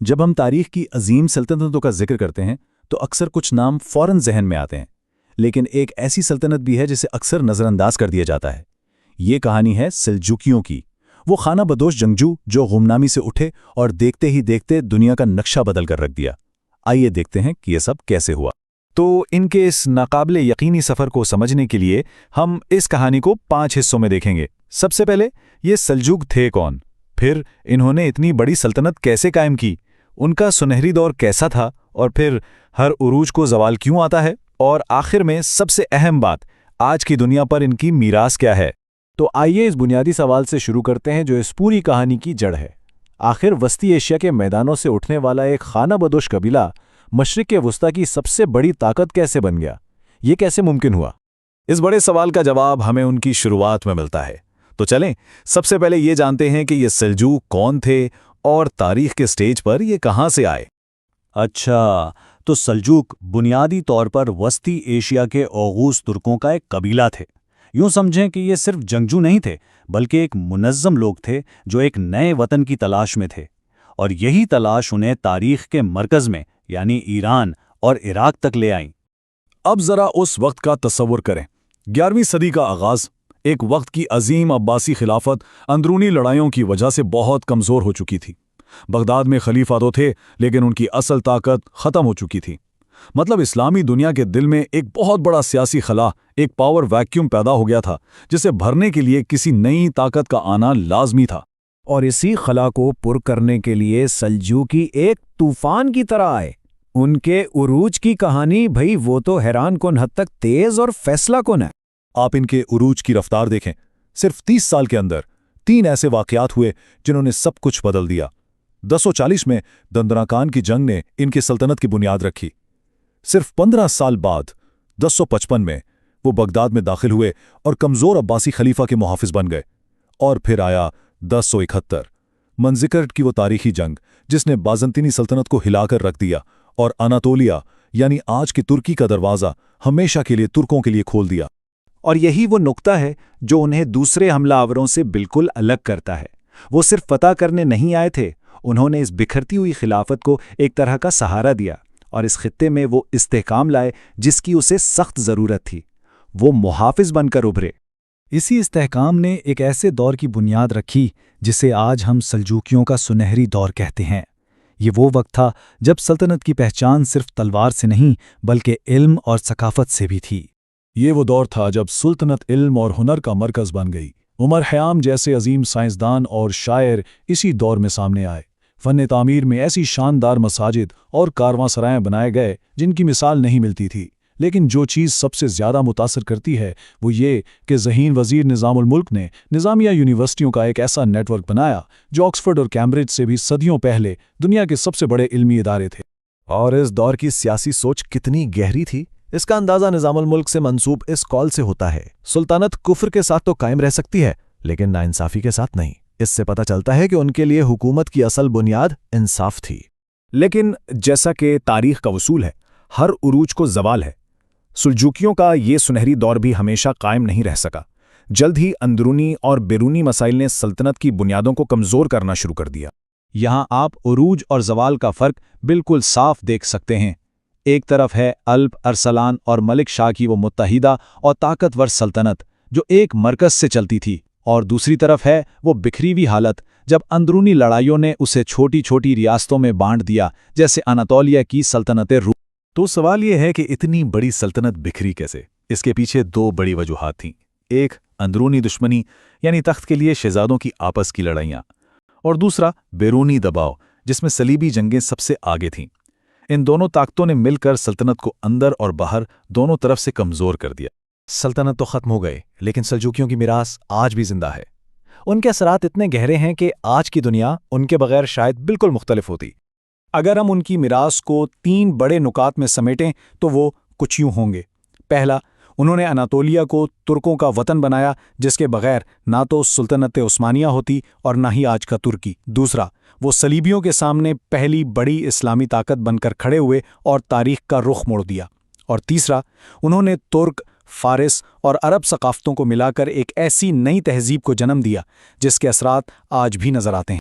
جب ہم تاریخ کی عظیم سلطنتوں کا ذکر کرتے ہیں تو اکثر کچھ نام فوراً ذہن میں آتے ہیں، لیکن ایک ایسی سلطنت بھی ہے جسے اکثر نظر انداز کر دیا جاتا ہے۔ یہ کہانی ہے سلجوکیوں کی، وہ خانہ بدوش جنگجو جو غمنامی سے اٹھے اور دیکھتے ہی دیکھتے دنیا کا نقشہ بدل کر رکھ دیا۔ آئیے دیکھتے ہیں کہ یہ سب کیسے ہوا۔ تو ان کے اس ناقابل یقینی سفر کو سمجھنے کے لیے ہم اس کہانی کو 5 حصوں میں دیکھیں گے۔ سب سے پہلے یہ سلجوق تھے کون؟ پھر انہوں نے اتنی بڑی سلطنت کیسے قائم کی؟ ان کا سنہری دور کیسا تھا؟ اور پھر ہر عروج کو زوال کیوں آتا ہے؟ اور آخر میں سب سے اہم بات، آج کی دنیا پر ان کی میراث کیا ہے؟ تو آئیے اس بنیادی سوال سے شروع کرتے ہیں جو اس پوری کہانی کی جڑ ہے۔ آخر وسطی ایشیا کے میدانوں سے اٹھنے والا ایک خانہ بدوش قبیلہ مشرق وسطیٰ کی سب سے بڑی طاقت کیسے بن گیا؟ یہ کیسے ممکن ہوا؟ اس بڑے سوال کا جواب ہمیں ان کی شروعات میں ملتا ہے۔ تو چلیں سب سے پہلے یہ جانتے ہیں کہ یہ سلجوق کون تھے اور تاریخ کے سٹیج پر یہ کہاں سے آئے۔ اچھا، تو سلجوق بنیادی طور پر وسطی ایشیا کے اوغوز ترکوں کا ایک قبیلہ تھے۔ یوں سمجھیں کہ یہ صرف جنگجو نہیں تھے بلکہ ایک منظم لوگ تھے جو ایک نئے وطن کی تلاش میں تھے، اور یہی تلاش انہیں تاریخ کے مرکز میں یعنی ایران اور عراق تک لے آئیں۔ اب ذرا اس وقت کا تصور کریں، 11ویں صدی کا آغاز، ایک وقت کی عظیم عباسی خلافت اندرونی لڑائیوں کی وجہ سے بہت کمزور ہو چکی تھی۔ بغداد میں خلیفہ تو تھے لیکن ان کی اصل طاقت ختم ہو چکی تھی۔ مطلب اسلامی دنیا کے دل میں ایک بہت بڑا سیاسی خلا، ایک پاور ویکیوم پیدا ہو گیا تھا جسے بھرنے کے لیے کسی نئی طاقت کا آنا لازمی تھا۔ اور اسی خلا کو پر کرنے کے لیے سلجوقی ایک طوفان کی طرح آئے۔ ان کے عروج کی کہانی بھئی وہ تو حیران کن حد تک تیز اور فیصلہ کن ہے۔ آپ ان کے عروج کی رفتار دیکھیں، صرف 30 سال کے اندر 3 ایسے واقعات ہوئے جنہوں نے سب کچھ بدل دیا۔ 1040 میں دندناکان کی جنگ نے ان کی سلطنت کی بنیاد رکھی۔ صرف 15 سال بعد 1055 میں وہ بغداد میں داخل ہوئے اور کمزور عباسی خلیفہ کے محافظ بن گئے۔ اور پھر آیا 1071 منذکرٹ کی وہ تاریخی جنگ جس نے بازنطینی سلطنت کو ہلا کر رکھ دیا اور اناطولیا یعنی آج کی ترکی کا دروازہ ہمیشہ کے لیے ترکوں کے لیے کھول دیا۔ اور یہی وہ نقطہ ہے جو انہیں دوسرے حملہ آوروں سے بالکل الگ کرتا ہے۔ وہ صرف فتح کرنے نہیں آئے تھے، انہوں نے اس بکھرتی ہوئی خلافت کو ایک طرح کا سہارا دیا اور اس خطے میں وہ استحکام لائے جس کی اسے سخت ضرورت تھی۔ وہ محافظ بن کر ابھرے۔ اسی استحکام نے ایک ایسے دور کی بنیاد رکھی جسے آج ہم سلجوکیوں کا سنہری دور کہتے ہیں۔ یہ وہ وقت تھا جب سلطنت کی پہچان صرف تلوار سے نہیں بلکہ علم اور ثقافت سے بھی تھی۔ یہ وہ دور تھا جب سلطنت علم اور ہنر کا مرکز بن گئی۔ عمر خیام جیسے عظیم سائنسدان اور شاعر اسی دور میں سامنے آئے۔ فن تعمیر میں ایسی شاندار مساجد اور کارواں سرائیں بنائے گئے جن کی مثال نہیں ملتی تھی۔ لیکن جو چیز سب سے زیادہ متاثر کرتی ہے وہ یہ کہ ذہین وزیر نظام الملک نے نظامیہ یونیورسٹیوں کا ایک ایسا نیٹ ورک بنایا جو آکسفورڈ اور کیمبرج سے بھی صدیوں پہلے دنیا کے سب سے بڑے علمی ادارے تھے۔ اور اس دور کی سیاسی سوچ کتنی گہری تھی، اس کا اندازہ نظام الملک سے منسوب اس قول سے ہوتا ہے: سلطنت کفر کے ساتھ تو قائم رہ سکتی ہے لیکن ناانصافی کے ساتھ نہیں۔ اس سے پتہ چلتا ہے کہ ان کے لیے حکومت کی اصل بنیاد انصاف تھی۔ لیکن جیسا کہ تاریخ کا اصول ہے، ہر عروج کو زوال ہے۔ سلجوکیوں کا یہ سنہری دور بھی ہمیشہ قائم نہیں رہ سکا۔ جلد ہی اندرونی اور بیرونی مسائل نے سلطنت کی بنیادوں کو کمزور کرنا شروع کر دیا۔ یہاں آپ عروج اور زوال کا فرق بالکل صاف دیکھ سکتے ہیں۔ ایک طرف ہے الپ ارسلان اور ملک شاہ کی وہ متحدہ اور طاقتور سلطنت جو ایک مرکز سے چلتی تھی، اور دوسری طرف ہے وہ بکھری ہوئی حالت جب اندرونی لڑائیوں نے اسے چھوٹی چھوٹی ریاستوں میں بانٹ دیا، جیسے اناطولیہ کی سلطنت روم۔ تو سوال یہ ہے کہ اتنی بڑی سلطنت بکھری کیسے؟ اس کے پیچھے 2 بڑی وجوہات تھیں۔ ایک اندرونی دشمنی یعنی تخت کے لیے شہزادوں کی آپس کی لڑائیاں، اور دوسرا بیرونی دباؤ جس میں صلیبی جنگیں سب سے آگے تھیں۔ ان دونوں طاقتوں نے مل کر سلطنت کو اندر اور باہر دونوں طرف سے کمزور کر دیا۔ سلطنت تو ختم ہو گئے لیکن سلجوکیوں کی میراث آج بھی زندہ ہے۔ ان کے اثرات اتنے گہرے ہیں کہ آج کی دنیا ان کے بغیر شاید بالکل مختلف ہوتی۔ اگر ہم ان کی میراث کو 3 بڑے نکات میں سمیٹیں تو وہ کچھ یوں ہوں گے۔ پہلا، انہوں نے اناطولیہ کو ترکوں کا وطن بنایا جس کے بغیر نہ تو سلطنت عثمانیہ ہوتی اور نہ ہی آج کا ترکی۔ دوسرا، وہ صلیبیوں کے سامنے پہلی بڑی اسلامی طاقت بن کر کھڑے ہوئے اور تاریخ کا رخ موڑ دیا۔ اور تیسرا، انہوں نے ترک، فارس اور عرب ثقافتوں کو ملا کر ایک ایسی نئی تہذیب کو جنم دیا جس کے اثرات آج بھی نظر آتے ہیں۔